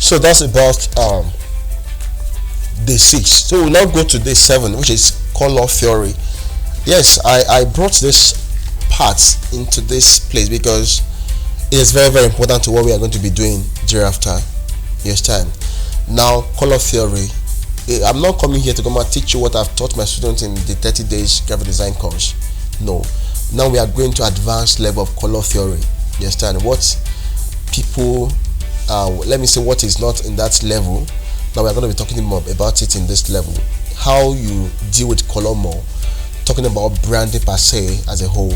So that's about day 6. So we'll now go to day 7, which is color theory. Yes, I brought this part into this place because it is very important to what we are going to be doing thereafter. You understand? Now, color theory. I'm not coming here to come and teach you what I've taught my students in the 30 days graphic design course. No. Now we are going to advanced level of color theory. You understand? What people, let me say what is not in that level. Now we are going to be talking more about it in this level. How you deal with color more. Talking about branding per se as a whole.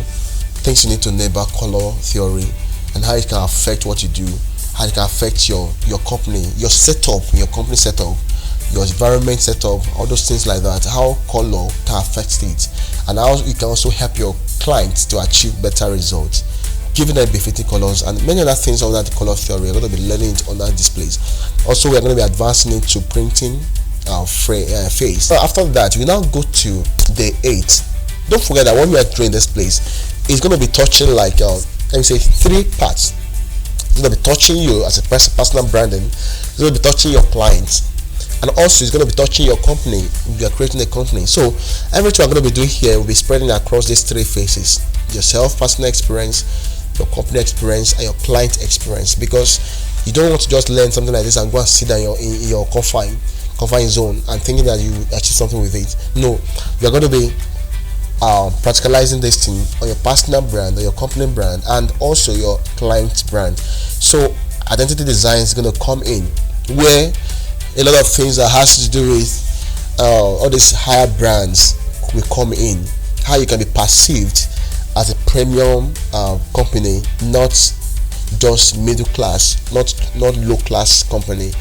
Things you need to know about color theory and how it can affect what you do. How it can affect your company, your setup, your company setup, your environment setup, all those things like that. How color can affect it, and how it can also help your clients to achieve better results, giving them befitting colors and many other things under the color theory. We're going to be learning it under displays. Also, we are going to be advancing into printing our face. So after that, we now go to day 8. Don't forget that when we are doing this place, it's going to be touching like let me say 3 parts. It's going to be touching you as a personal branding. It's going to be touching your clients, and also it's going to be touching your company. You are creating a company. So everything we're going to be doing here will be spreading across these 3 phases: yourself, personal experience, your company experience, and your client experience. Because you don't want to just learn something like this and go and sit down in your confine zone and thinking that you achieve something with it. No, you're going to be practicalizing this thing on your personal brand, or your company brand, and also your client brand. So identity design is going to come in, where a lot of things that has to do with all these higher brands will come in. How you can be perceived as a premium company, not just middle class, not low class company,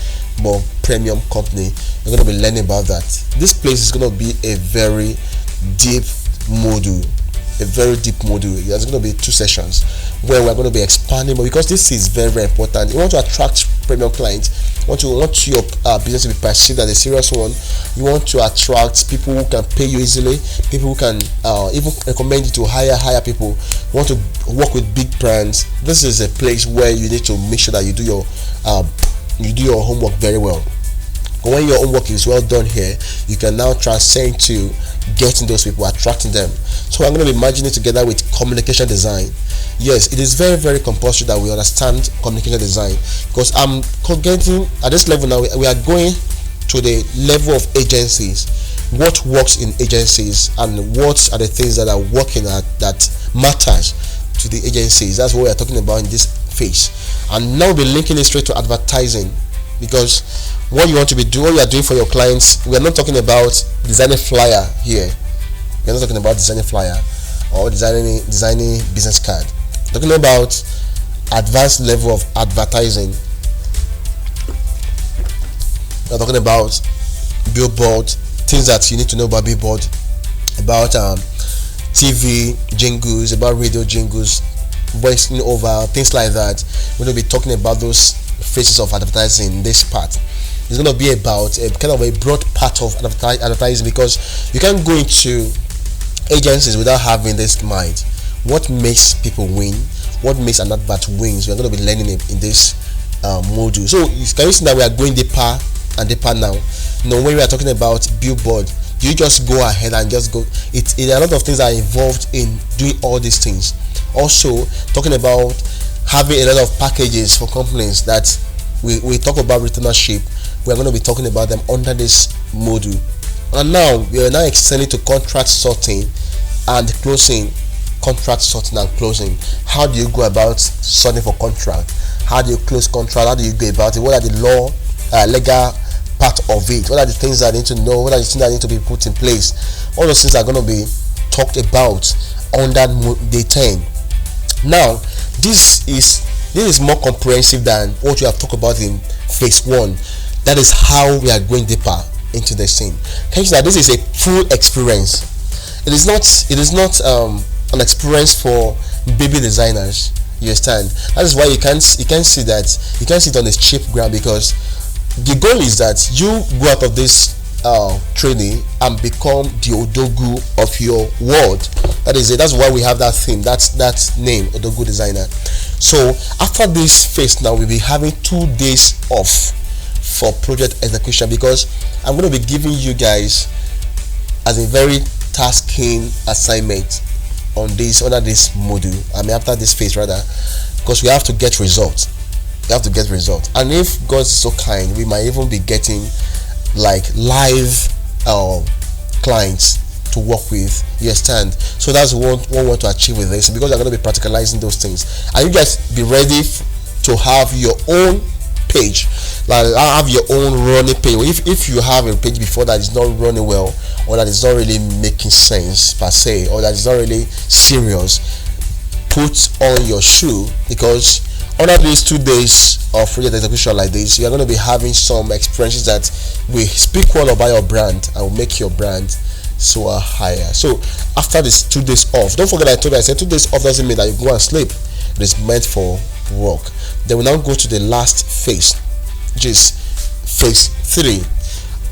but premium company. You're going to be learning about that. This place is going to be a very deep module. There's going to be 2 sessions where we're going to be expanding, but because this is very important, you want to attract premium clients, want your business to be perceived as a serious one. You want to attract people who can pay you easily, people who can even recommend you to hire people. You want to work with big brands. This is a place where you need to make sure that you do your homework very well. When your homework is well done here, you can now transcend to getting those people, attracting them. So I'm going to be merging it together with communication design. Yes, it is very compulsory that we understand communication design, because I'm getting at this level now. We are going to the level of agencies. What works in agencies, and what are the things that are working that matters to the agencies. That's what we are talking about in this phase. And now we'll be linking it straight to advertising, because what you want to be doing, what you are doing for your clients, we are not talking about designing flyer here. We're not talking about designing flyer or designing business card. We're talking about advanced level of advertising. We're talking about billboard, things that you need to know about billboard, about TV jingles, about radio jingles, voicing over, things like that. We're going to be talking about those phases of advertising in this part. It's going to be about a kind of a broad part of advertising, because you can't go into agencies without having this mind. What makes people win? What makes an advert wins? We're going to be learning it in this module. So can you see that we are going deeper and deeper now? When we are talking about billboard, you just go ahead and just go. It a lot of things are involved in doing all these things. Also talking about having a lot of packages for companies that we talk about retainership. We are going to be talking about them under this module. And now we are now extending to contract sorting and closing. Contract sorting and closing. How do you go about sorting for contract? How do you close contract? How do you go about it? What are the legal part of it? What are the things that I need to know? What are the things that need to be put in place? All those things are going to be talked about under day 10. Now this is more comprehensive than what we have talked about in phase 1. That is how we are going deeper into this thing. Can you see that this is a full experience? It is not an experience for baby designers. You understand? That is why you can't see it on this cheap ground, because the goal is that you go out of this training and become the Odogwu of your world. That is it. That's why we have that theme. That's name, Odogwu designer. So after this phase, now we'll be having 2 days off. for project execution, because I'm going to be giving you guys as a very tasking assignment on this under this module. I mean, after this phase rather, because we have to get results. We have to get results, and if God is so kind, we might even be getting like live clients to work with. You understand? So that's what we want to achieve with this, because we're going to be practicalizing those things, and you guys be ready to have your own page, like have your own running page. If you have a page before that is not running well, or that is not really making sense per se, or that is not really serious, put on your shoe, because under these 2 days of project execution like this, you are going to be having some experiences that will speak well about your brand and will make your brand so higher. So after this 2 days off, don't forget I said 2 days off doesn't mean that you go and sleep. It is meant for work. Then we now go to the last phase, which is phase 3,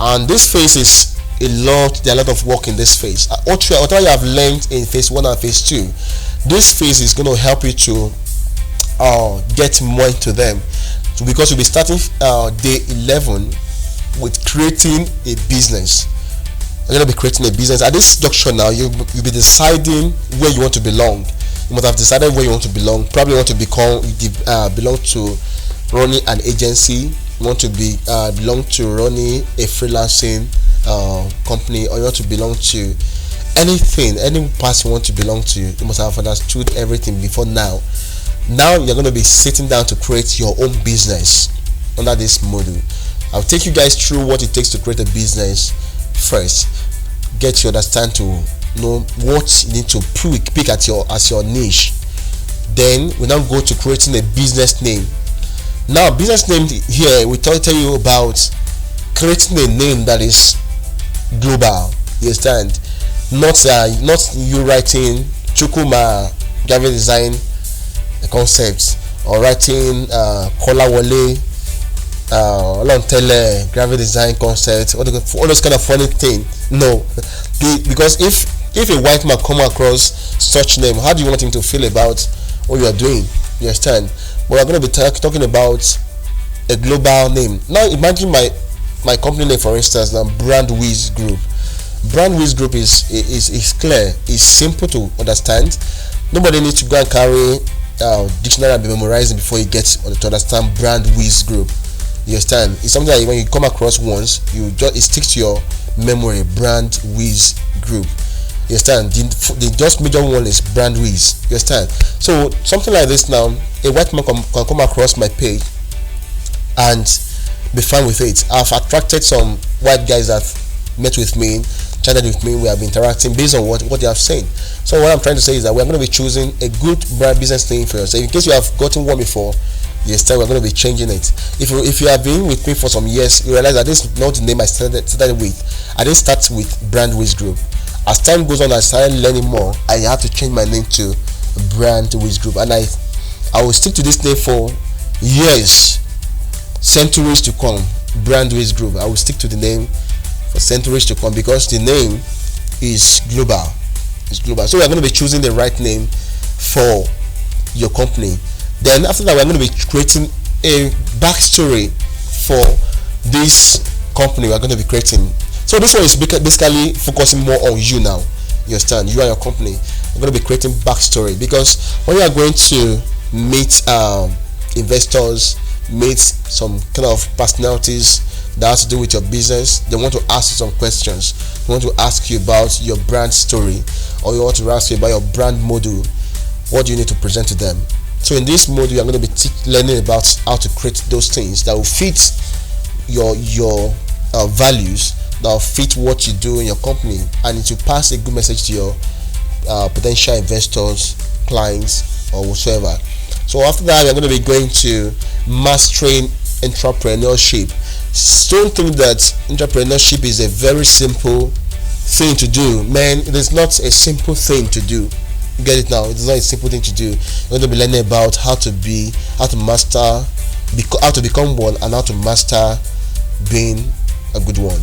and this phase is there are a lot of work in this phase. Whatever you have learned in phase 1 and phase 2, this phase is going to help you to get more into them, because you'll be starting day 11 with creating a business. You're going to be creating a business. At this junction now, you'll be deciding where you want to belong. You must have decided where you want to belong. Probably want to belong to running an agency. You want to belong to running a freelancing company, or you want to belong to any path you want to belong to. You must have understood everything before now. Now you're going to be sitting down to create your own business under this module. I'll take you guys through what it takes to create a business first. Get you understand to know what you need to pick as your niche. Then we now go to creating a business name. Now business name here, we tell you about creating a name that is global. You understand? Not you writing Chukuma graphic design concepts, or writing Kolawole Olontele graphic design concepts, all those kind of funny thing. No, because if a white man come across such name, how do you want him to feel about what you are doing? You understand? But we're going to be talking about a global name. Now imagine my company name, for instance, now Brandwiz Group. Brandwiz Group is clear, is simple to understand. Nobody needs to go and carry dictionary and be memorizing before you get to understand Brandwiz Group. You understand? It's something that when you come across once, it sticks to your memory. Brandwiz Group. You understand? The just major one is Brandwiz. You understand? So something like this now, a white man can come across my page and be fine with it. I've attracted some white guys that met with me, chatted with me. We have been interacting based on what they have said. So what I'm trying to say is that we're going to be choosing a good brand business name for yourself. In case you have gotten one before, this time we're going to be changing it. If you have been with me for some years, you realize that this is not the name I started with. I didn't start with Brandwiz Group. As time goes on, I started learning more. I have to change my name to Brandwiz Group, and I will stick to this name for years, centuries to come. Brandwiz Group. I will stick to the name for centuries to come, because the name is global. It's global. So we're going to be choosing the right name for your company. Then after that, we're going to be creating a backstory for this company we're going to be creating. So this one is basically focusing more on you now. You understand? You and your company. We're going to be creating backstory, because when you are going to meet investors, meet some kind of personalities that has to do with your business, they want to ask you some questions. They want to ask you about your brand story, or you want to ask you about your brand model. What do you need to present to them? So in this module, you're going to be learning about how to create those things that will fit your values, that will fit what you do in your company, and it will pass a good message to your potential investors, clients, or whatsoever. So after that, you're going to be going to mastering entrepreneurship. Don't think that entrepreneurship is a very simple thing to do. Man, it is not a simple thing to do. You get it now? It's not a simple thing to do. You're going to be learning about how to master, how to become one, and how to master being a good one.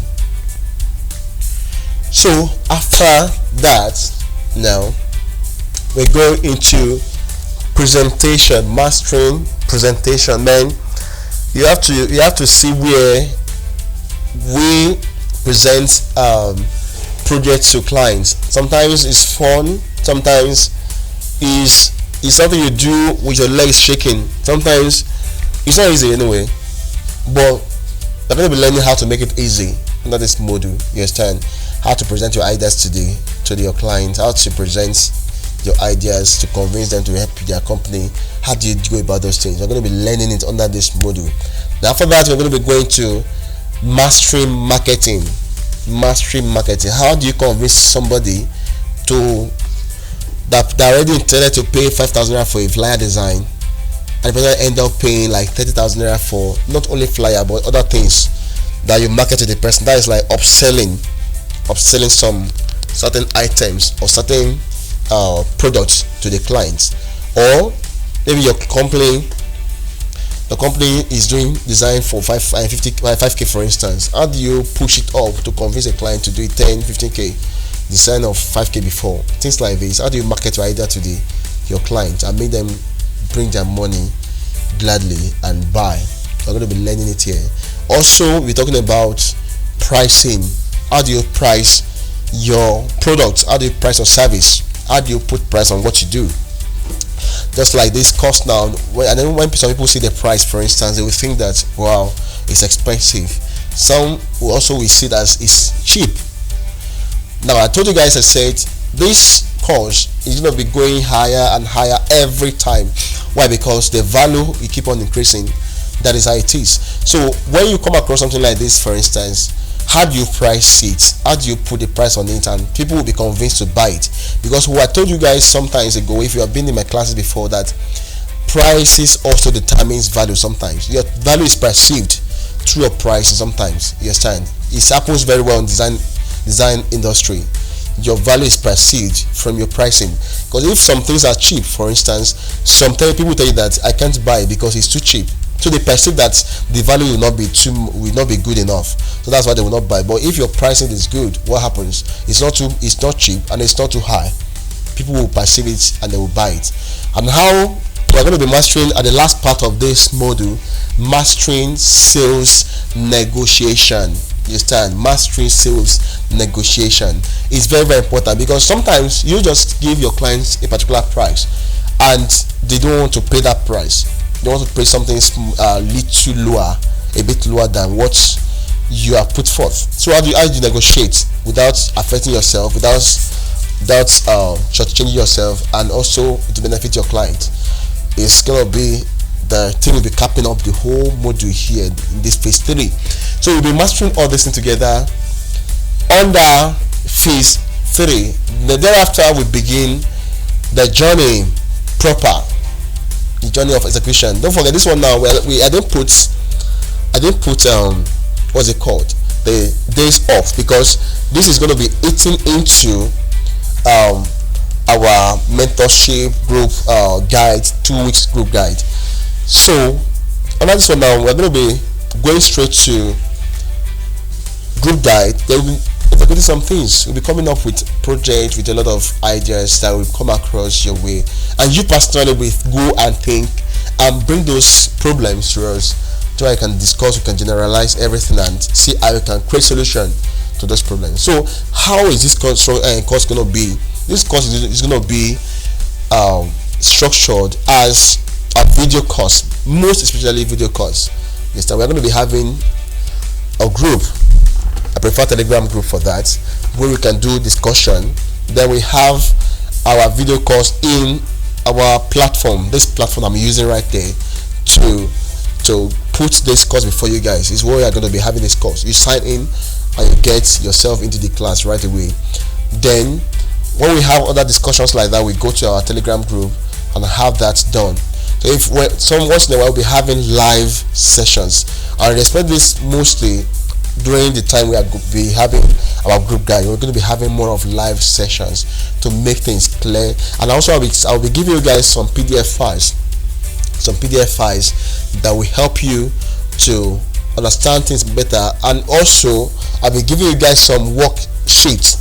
So after that, now we go into presentation, mastering presentation. Man, you have to see where we present projects to clients. Sometimes it's fun, sometimes it's something you do with your legs shaking, sometimes it's not easy anyway, but you're going to be learning how to make it easy under this module. You understand how to present your ideas to your clients, how to present your ideas to convince them to help their company. How do you go about those things? We're going to be learning it under this module. Now after that, we're going to be going to mastering marketing. How do you convince somebody to that already intended to pay 5,000 naira for a flyer design, and the person end up paying like 30,000 naira for not only flyer but other things that you market to the person? That is like upselling some certain items or certain products to the clients. Or maybe your company is doing design for 5k for instance. How do you push it up to convince a client to do it 10-15k design of 5k before? Things like this. How do you market your idea to your clients and make them bring their money gladly and buy? We're going to be learning it here. Also, we're talking about pricing. How do you price your product? How do you price your service? How do you put price on what you do? Just like this cost now, and then when some people see the price, for instance, they will think that wow, it's expensive. Some will also see that it's cheap. Now I told you guys, I said this course is going to be going higher and higher every time. Why? Because the value will keep on increasing. That is how it is. So when you come across something like this, for instance, how do you price it? How do you put the price on it, and people will be convinced to buy it? Because what I told you guys sometimes ago, if you have been in my classes before, that prices also determines value. Sometimes your value is perceived through your price. Sometimes, you understand, it happens very well in design industry. Your value is perceived from your pricing. Because if some things are cheap, for instance, sometimes people tell you that I can't buy it because it's too cheap. So they perceive that the value will not be good enough. So that's why they will not buy. But if your pricing is good, what happens? It's not cheap and it's not too high. People will perceive it and they will buy it. And how we're going to be mastering at the last part of this module, mastering sales negotiation. You understand? Mastering sales negotiation is very, very important, because sometimes you just give your clients a particular price and they don't want to pay that price. They want to pay something little lower, a bit lower than what you have put forth. So how do you negotiate without affecting yourself, without shortchanging yourself, and also to benefit your client? It's gonna be the thing will be capping up the whole module here in this phase 3. So we'll be mastering all this thing together under phase 3. Then thereafter we begin the journey proper. The journey of execution. Don't forget this one now. I didn't put what's it called, the days off, because this is going to be eating into our mentorship group guide, 2 weeks group guide. So on this one now, we're going to be going straight to group guide. Then we'll be executing some things. We'll be coming up with projects with a lot of ideas that will come across your way, and you personally will go and think and bring those problems to us, so I can discuss, we can generalize everything and see how we can create solution to those problems. So how is this course going to be? This course is going to be structured as a video course, most especially video course. Yes, we're going to be having a group. I prefer Telegram group for that, where we can do discussion. Then we have our video course in our platform. This platform I'm using right there to put this course before you guys is where we are going to be having this course. You sign in and you get yourself into the class right away. Then when we have other discussions like that, we go to our Telegram group and have that done. So if once in a while we'll be having live sessions, I expect this mostly during the time we are be having our group guide. We're going to be having more of live sessions to make things clear. And also I'll be giving you guys some PDF files that will help you to understand things better. And also I'll be giving you guys some worksheets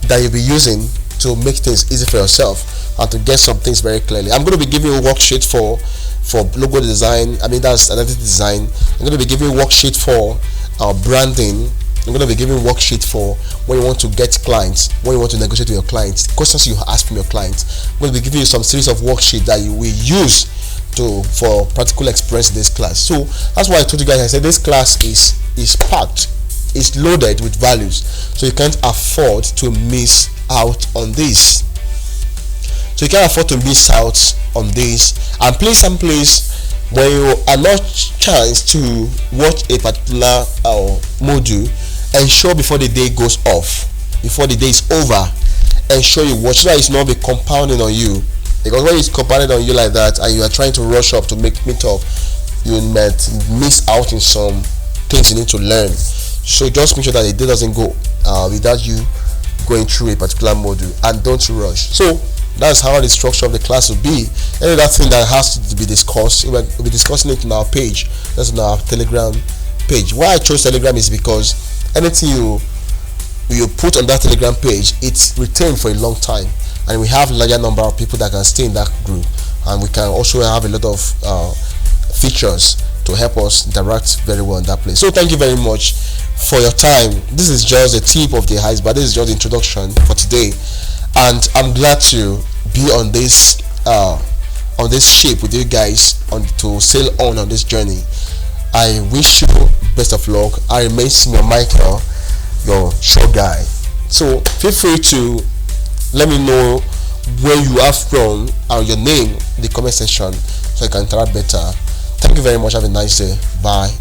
that you'll be using to make things easy for yourself and to get some things very clearly. I'm going to be giving you a worksheet for for logo design. I mean, that's identity design. I'm going to be giving worksheet for branding. I'm going to be giving worksheet for when you want to get clients, when you want to negotiate with your clients, questions you ask from your clients. I'm going to be giving you some series of worksheet that you will use for practical experience in this class. So that's why I told you guys, I said this class is packed, is loaded with values, so you can't afford to miss out on this. So you can't afford to miss out on this. And please, when you are not chance to watch a particular module, ensure before the day goes off, before the day is over, ensure you watch, so that it's not be compounding on you. Because when it's compounded on you like that, and you are trying to rush up to meet up, you might miss out in some things you need to learn. So just make sure that the day doesn't go without you going through a particular module, and don't rush. So that's how the structure of the class will be. Any other thing that has to be discussed, we'll be discussing it on our page. That's on our Telegram page. Why I chose Telegram is because anything you put on that Telegram page, it's retained for a long time, and we have a larger number of people that can stay in that group, and we can also have a lot of features to help us interact very well in that place. So thank you very much for your time. This is just the tip of the iceberg. This is just the introduction for today, and I'm glad to be on this ship with you guys to sail on this journey. I wish you best of luck. I remain Senior Michael, your show guy. So feel free to let me know where you are from and your name in the comment section, so I can interact better. Thank you very much. Have a nice day. Bye.